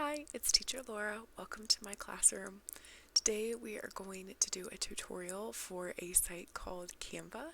Hi, it's Teacher Laura. Welcome to my classroom. Today we are going to do a tutorial for a site called Canva,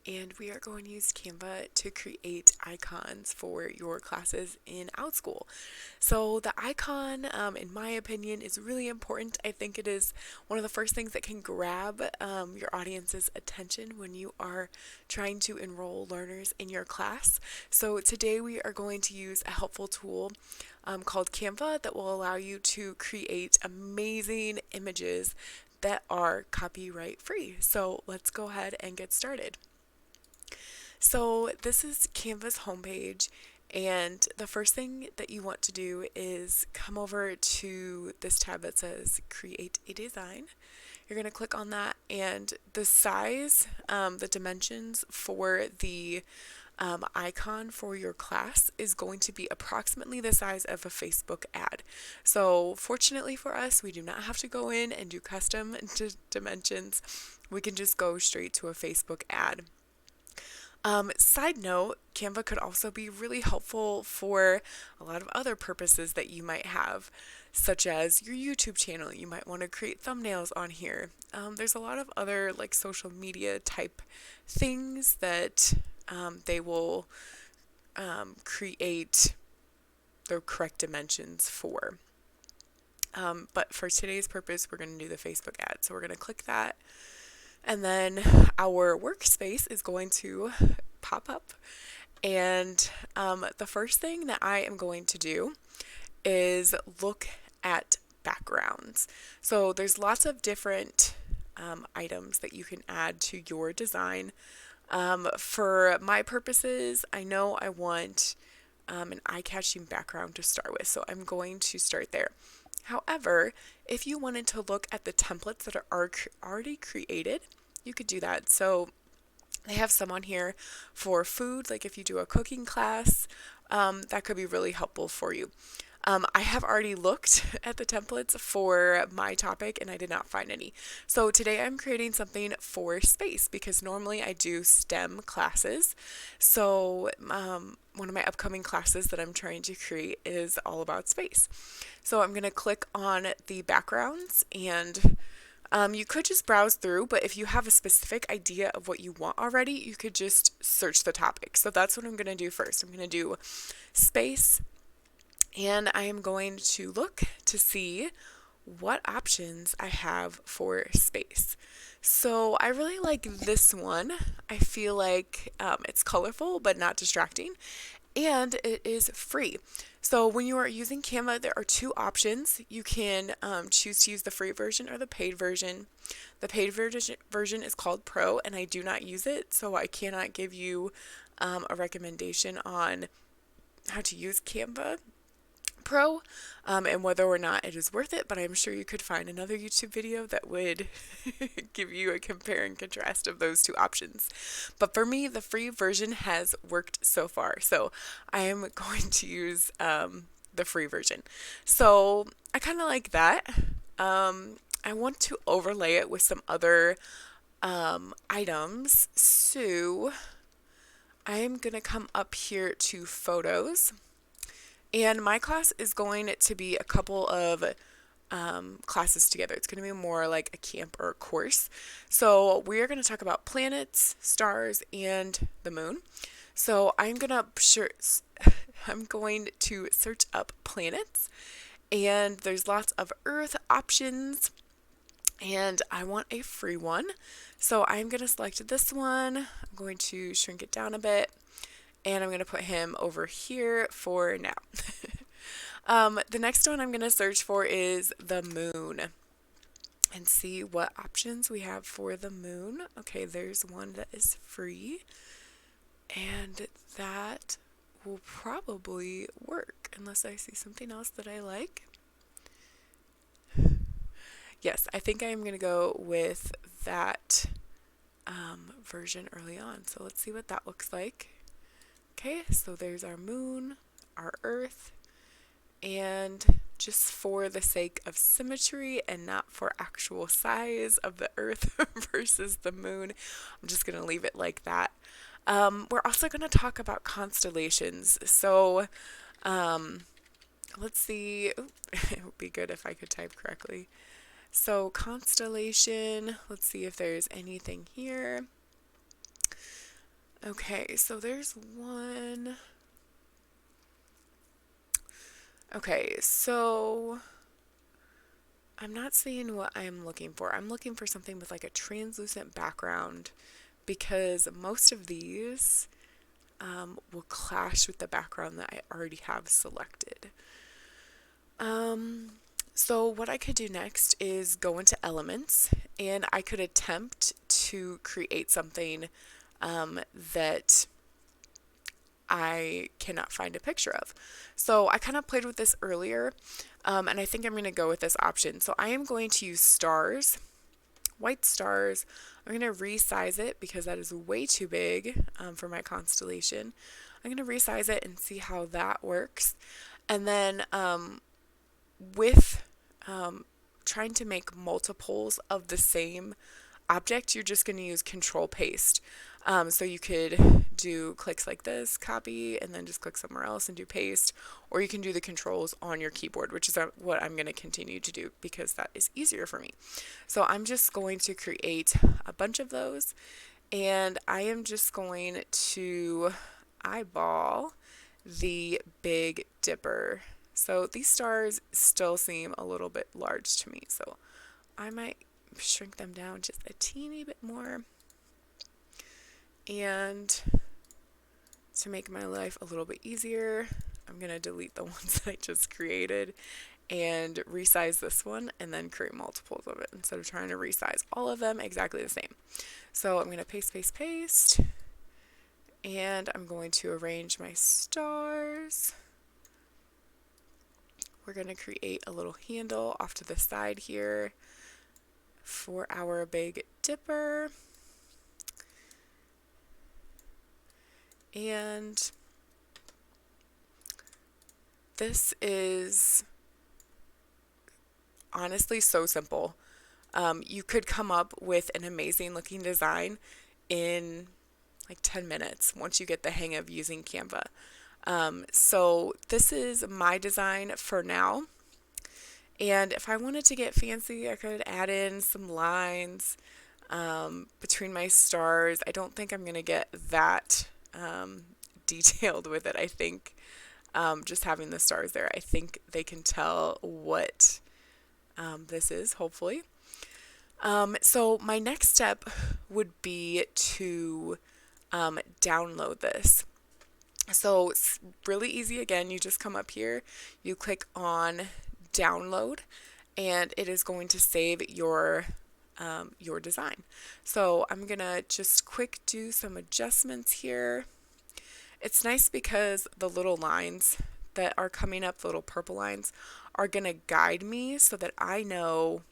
and we are going to use Canva to create icons for your classes in Outschool. So the icon, in my opinion, is really important. I think it is one of the first things that can grab your audience's attention when you are trying to enroll learners in your class. So today we are going to use a helpful tool called Canva that will allow you to create amazing images that are copyright free. So let's go ahead and get started. So this is Canva's homepage, and the first thing that you want to do is come over to this tab that says Create a Design. You're going to click on that, and the size, the dimensions for the icon for your class is going to be approximately the size of a Facebook ad. So fortunately for us, we do not have to go in and do custom dimensions. We can just go straight to a Facebook ad. Side note, Canva could also be really helpful for a lot of other purposes that you might have, such as your YouTube channel. You might want to create thumbnails on here. There's a lot of other like social media type things that they will create the correct dimensions for. But for today's purpose, we're going to do the Facebook ad. So we're going to click that. And then our workspace is going to pop up. And the first thing that I am going to do is look at backgrounds. So there's lots of different items that you can add to your design. For my purposes, I know I want an eye-catching background to start with, so I'm going to start there. However, if you wanted to look at the templates that are already created, you could do that. So they have some on here for food, like if you do a cooking class, that could be really helpful for you. I have already looked at the templates for my topic and I did not find any. So today I'm creating something for space because normally I do STEM classes. So one of my upcoming classes that I'm trying to create is all about space. So I'm going to click on the backgrounds, and you could just browse through, but if you have a specific idea of what you want already, you could just search the topic. So that's what I'm going to do first. I'm going to do space. And I am going to look to see what options I have for space. So I really like this one. I feel like it's colorful but not distracting, and it is free. So when you are using Canva, there are two options. You can choose to use the free version or the paid version. The paid version is called Pro, and I do not use it, so I cannot give you a recommendation on how to use Canva Pro and whether or not it is worth it, but I'm sure you could find another YouTube video that would give you a compare and contrast of those two options. But for me, the free version has worked so far, so I am going to use the free version. So I kind of like that. I want to overlay it with some other items, so I am going to come up here to photos. And my class is going to be a couple of classes together. It's going to be more like a camp or a course. So we are going to talk about planets, stars, and the moon. So I'm going to search up planets, and there's lots of Earth options, and I want a free one. So I'm going to select this one. I'm going to shrink it down a bit. And I'm going to put him over here for now. The next one I'm going to search for is the moon and see what options we have for the moon. Okay, there's one that is free, and that will probably work unless I see something else that I like. Yes, I think I'm going to go with that version early on. So let's see what that looks like. Okay, so there's our moon, our Earth, and just for the sake of symmetry and not for actual size of the Earth versus the moon, I'm just going to leave it like that. We're also going to talk about constellations. So let's see. it would be good if I could type correctly. So constellation, let's see if there's anything here. Okay, so there's one. Okay, so I'm not seeing what I'm looking for. I'm looking for something with like a translucent background because most of these will clash with the background that I already have selected. So what I could do next is go into elements, and I could attempt to create something that I cannot find a picture of. So I kind of played with this earlier, and I think I'm going to go with this option. So I am going to use stars, white stars. I'm going to resize it because that is way too big for my constellation. I'm going to resize it and see how that works. And then with trying to make multiples of the same object, you're just going to use control paste. So you could do clicks like this, copy, and then just click somewhere else and do paste, or you can do the controls on your keyboard, which is what I'm going to continue to do because that is easier for me. So I'm just going to create a bunch of those, and I am just going to eyeball the Big Dipper. So these stars still seem a little bit large to me, so I might shrink them down just a teeny bit more. And to make my life a little bit easier, I'm going to delete the ones that I just created and resize this one and then create multiples of it instead of trying to resize all of them exactly the same. So I'm going to paste, paste, paste, and I'm going to arrange my stars. We're going to create a little handle off to the side here for our Big Dipper. And this is honestly so simple. You could come up with an amazing looking design in like 10 minutes once you get the hang of using Canva. So this is my design for now. And if I wanted to get fancy, I could add in some lines between my stars. I don't think I'm going to get that detailed with it. I think just having the stars there, I think they can tell what this is, hopefully. So my next step would be to download this. So it's really easy. Again, you just come up here, you click on download, and it is going to save your design. So I'm gonna just quick do some adjustments here. It's nice because the little lines that are coming up, the little purple lines, are gonna guide me so that I know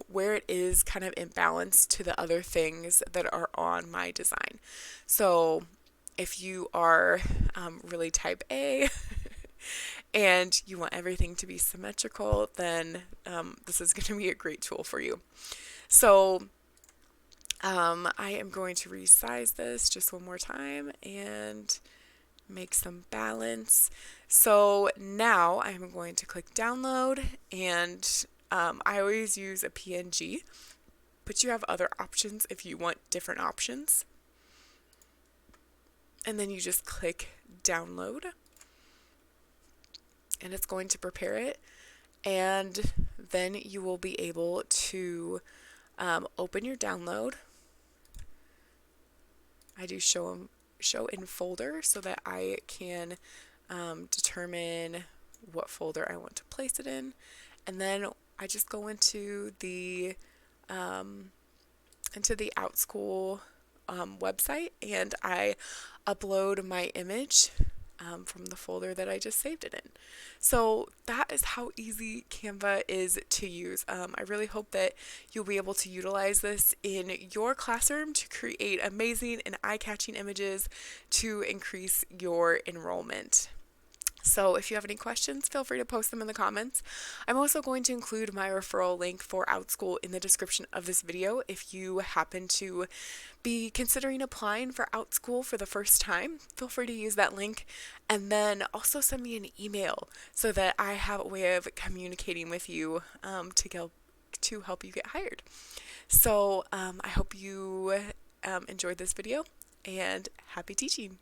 where it is kind of in balance to the other things that are on my design. So if you are really type A and you want everything to be symmetrical, then this is going to be a great tool for you. So I am going to resize this just one more time and make some balance. So now I'm going to click download, and I always use a PNG, but you have other options if you want different options. And then you just click download, and it's going to prepare it, and then you will be able to open your download. I do show in folder so that I can determine what folder I want to place it in, and then I just go into the Outschool website, and I upload my image from the folder that I just saved it in. So that is how easy Canva is to use. I really hope that you'll be able to utilize this in your classroom to create amazing and eye-catching images to increase your enrollment. So if you have any questions, feel free to post them in the comments. I'm also going to include my referral link for Outschool in the description of this video if you happen to be considering applying for Outschool for the first time. Feel free to use that link, and then also send me an email so that I have a way of communicating with you to help you get hired. So I hope you enjoyed this video, and happy teaching!